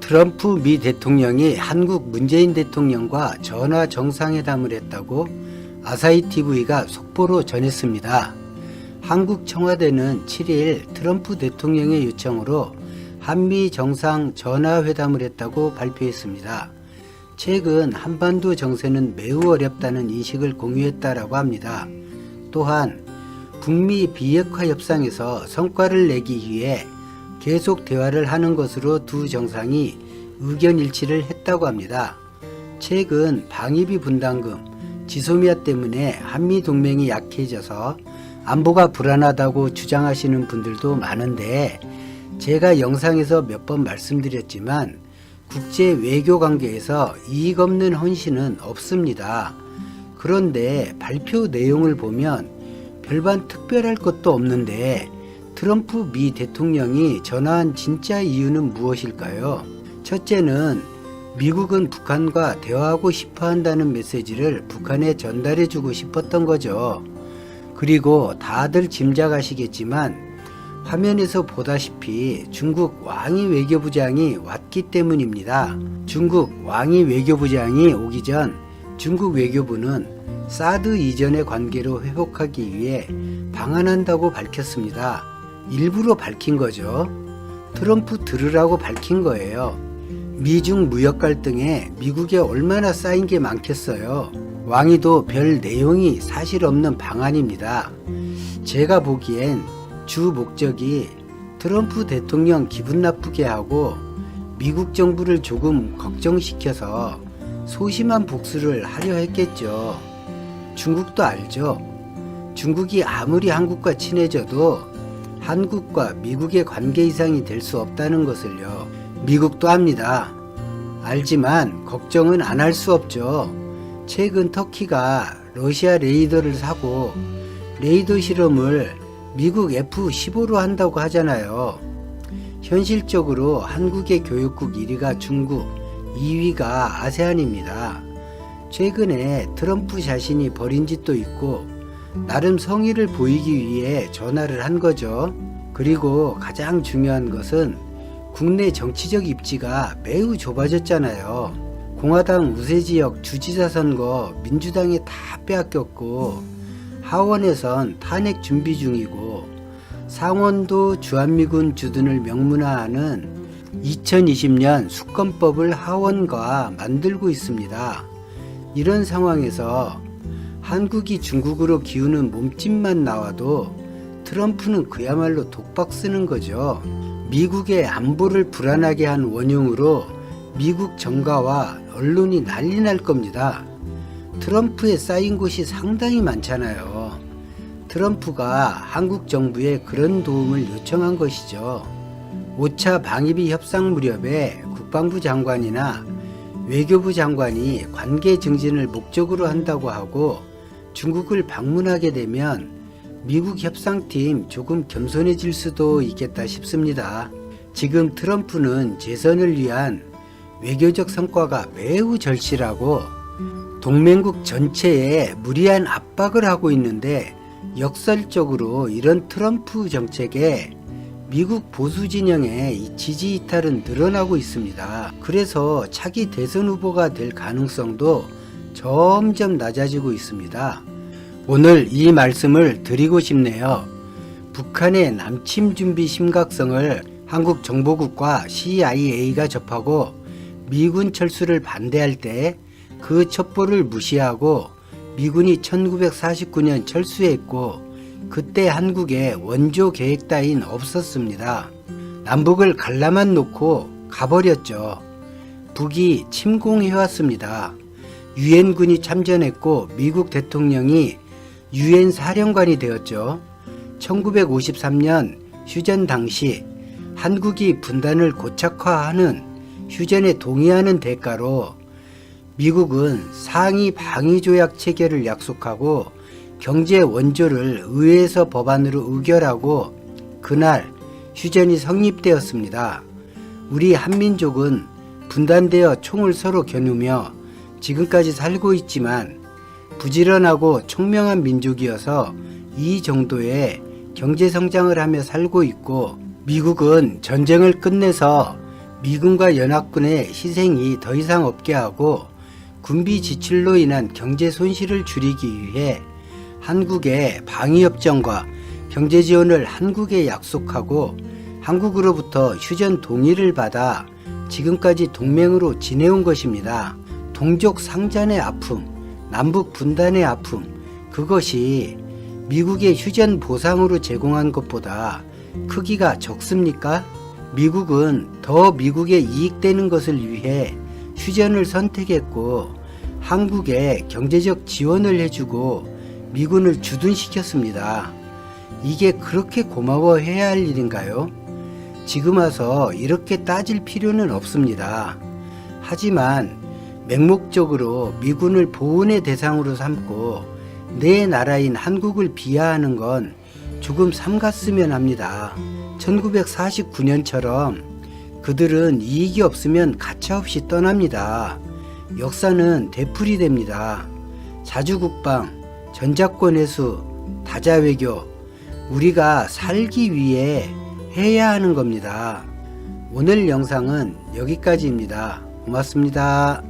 트럼프 미 대통령이 한국 문재인 대통령과 전화 정상회담을 했다고 아사히TV가 속보로 전했습니다. 한국 청와대는 7일 트럼프 대통령의 요청으로 한미 정상 전화회담을 했다고 발표했습니다. 최근 한반도 정세는 매우 어렵다는 인식을 공유했다라고 합니다. 또한 북미 비핵화 협상에서 성과를 내기 위해 계속 대화를 하는 것으로 두 정상이 의견 일치를 했다고 합니다. 최근 방위비 분담금, 지소미아 때문에 한미 동맹이 약해져서 안보가 불안하다고 주장하시는 분들도 많은데, 제가 영상에서 몇 번 말씀드렸지만 국제 외교 관계에서 이익 없는 헌신은 없습니다. 그런데 발표 내용을 보면 별반 특별할 것도 없는데 트럼프 미 대통령이 전화한 진짜 이유는 무엇일까요? 첫째는 미국은 북한과 대화하고 싶어 한다는 메시지를 북한에 전달해주고 싶었던 거죠. 그리고 다들 짐작하시겠지만 화면에서 보다시피 중국 왕이 외교부장이 왔기 때문입니다. 중국 왕이 외교부장이 오기 전 중국 외교부는 사드 이전의 관계로 회복하기 위해 방한한다고 밝혔습니다. 일부러 밝힌 거죠. 트럼프 들으라고 밝힌 거예요. 미중 무역 갈등에 미국에 얼마나 쌓인 게 많겠어요. 왕위도 별 내용이 사실 없는 방안입니다. 제가 보기엔 주 목적이 트럼프 대통령 기분 나쁘게 하고 미국 정부를 조금 걱정시켜서 소심한 복수를 하려 했겠죠. 중국도 알죠. 중국이 아무리 한국과 친해져도 한국과 미국의 관계 이상이 될 수 없다는 것을요. 미국도 압니다. 알지만 걱정은 안 할 수 없죠. 최근 터키가 러시아 레이더를 사고 레이더 실험을 미국 F-15로 한다고 하잖아요. 현실적으로 한국의 교육국 1위가 중국, 2위가 아세안입니다. 최근에 트럼프 자신이 벌인 짓도 있고 나름 성의를 보이기 위해 전화를 한 거죠. 그리고 가장 중요한 것은 국내 정치적 입지가 매우 좁아졌잖아요. 공화당 우세지역 주지사 선거 민주당이 다 빼앗겼고 하원에선 탄핵 준비 중이고 상원도 주한미군 주둔을 명문화하는 2020년 수권법을 하원과 만들고 있습니다. 이런 상황에서 한국이 중국으로 기우는 몸짓만 나와도 트럼프는 그야말로 독박 쓰는 거죠. 미국의 안보를 불안하게 한 원흉으로 미국 정가와 언론이 난리 날 겁니다. 트럼프에 쌓인 곳이 상당히 많잖아요. 트럼프가 한국 정부에 그런 도움을 요청한 것이죠. 5차 방위비 협상 무렵에 국방부 장관이나 외교부 장관이 관계 증진을 목적으로 한다고 하고 중국을 방문하게 되면 미국 협상팀 조금 겸손해질 수도 있겠다 싶습니다. 지금 트럼프는 재선을 위한 외교적 성과가 매우 절실하고 동맹국 전체에 무리한 압박을 하고 있는데 역설적으로 이런 트럼프 정책에 미국 보수 진영의 지지 이탈은 늘어나고 있습니다. 그래서 차기 대선 후보가 될 가능성도 점점 낮아지고 있습니다. 오늘 이 말씀을 드리고 싶네요. 북한의 남침 준비 심각성을 한국 정보국과 CIA가 접하고 미군 철수를 반대할 때 그 첩보를 무시하고 미군이 1949년 철수했고 그때 한국에 원조 계획 따윈 없었습니다. 남북을 갈라만 놓고 가버렸죠. 북이 침공해왔습니다. 유엔군이 참전했고 미국 대통령이 유엔 사령관이 되었죠. 1953년 휴전 당시 한국이 분단을 고착화하는 휴전에 동의하는 대가로 미국은 상위 방위조약 체결을 약속하고 경제 원조를 의회에서 법안으로 의결하고 그날 휴전이 성립되었습니다. 우리 한민족은 분단되어 총을 서로 겨누며 지금까지 살고 있지만 부지런하고 총명한 민족이어서 이 정도의 경제성장을 하며 살고 있고 미국은 전쟁을 끝내서 미군과 연합군의 희생이 더 이상 없게 하고 군비 지출로 인한 경제 손실을 줄이기 위해 한국의 방위협정과 경제 지원을 한국에 약속하고 한국으로부터 휴전 동의를 받아 지금까지 동맹으로 지내온 것입니다. 동족 상잔의 아픔, 남북 분단의 아픔, 그것이 미국의 휴전 보상으로 제공한 것보다 크기가 적습니까? 미국은 더 미국에 이익되는 것을 위해 휴전을 선택했고 한국에 경제적 지원을 해주고 미군을 주둔시켰습니다. 이게 그렇게 고마워해야 할 일인가요? 지금 와서 이렇게 따질 필요는 없습니다. 하지만 맹목적으로 미군을 보훈의 대상으로 삼고 내 나라인 한국을 비하하는 건 조금 삼갔으면 합니다. 1949년처럼 그들은 이익이 없으면 가차없이 떠납니다. 역사는 되풀이됩니다. 자주국방, 전작권 회수, 다자외교, 우리가 살기 위해 해야 하는 겁니다. 오늘 영상은 여기까지입니다. 고맙습니다.